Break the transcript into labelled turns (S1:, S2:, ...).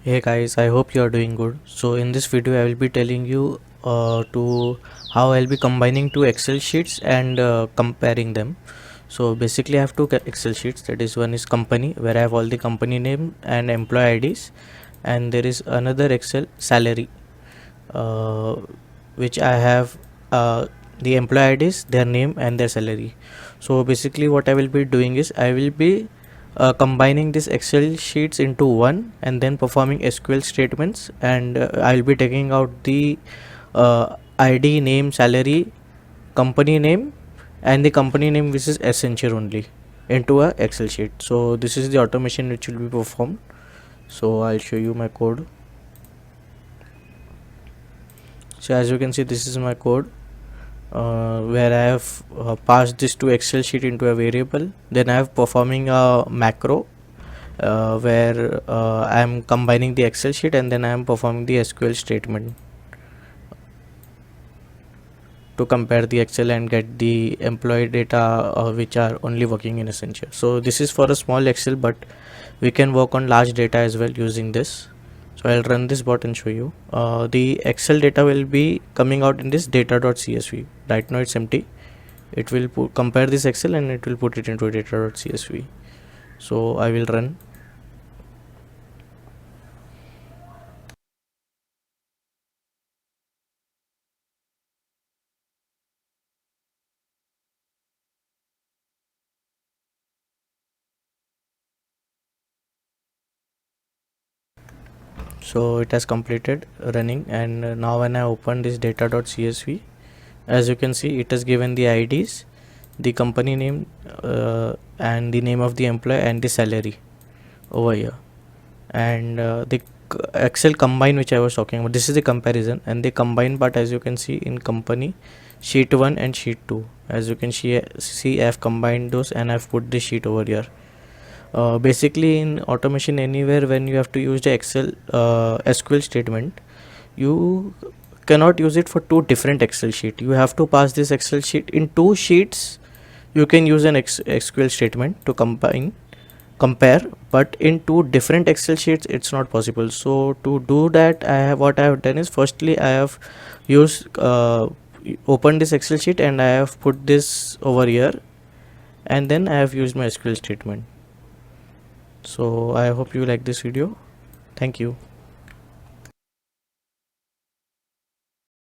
S1: Hey guys, I hope you are doing good. So in this video I will be telling you to how I'll be combining two Excel sheets and comparing them. So basically I have two Excel sheets. That is, one is company, where I have all the company name and employee IDs, and there is another Excel salary, uh, which I have the employee IDs, their name and their salary. So basically what I will be doing is I will be combining these Excel sheets into one and then performing SQL statements, and I'll be taking out the ID, name, salary, company name, and the company name which is Accenture only into a Excel sheet. So this is the automation which will be performed. So I'll show you my code. So as you can see, this is my code, where I have passed this to Excel sheet into a variable. Then I have performing a macro, where I am combining the Excel sheet, and then I am performing the SQL statement to compare the Excel and get the employee data which are only working in Accenture. So this is for a small Excel, but we can work on large data as well using this. So I'll run this bot and show you. The Excel data will be coming out in this data.csv. Right now it's empty. It will compare this Excel and it will put it into data.csv. So I will run. So it has completed running, and now when I open this data.csv, as you can see, it has given the IDs, the company name, and the name of the employee and the salary over here. And the Excel combine which I was talking about, this is the comparison, and the combine part, as you can see in company sheet 1 and sheet 2, as you can see I have combined those and I've put the sheet over here. Basically in automation, anywhere when you have to use the Excel SQL statement, you cannot use it for two different Excel sheet. You have to pass this Excel sheet in two sheets. You can use an SQL statement to compare, but in two different Excel sheets it's not possible. So to do that, what I have done is, firstly I have used opened this Excel sheet and I have put this over here, and then I have used my SQL statement. So I hope you like this video. Thank you.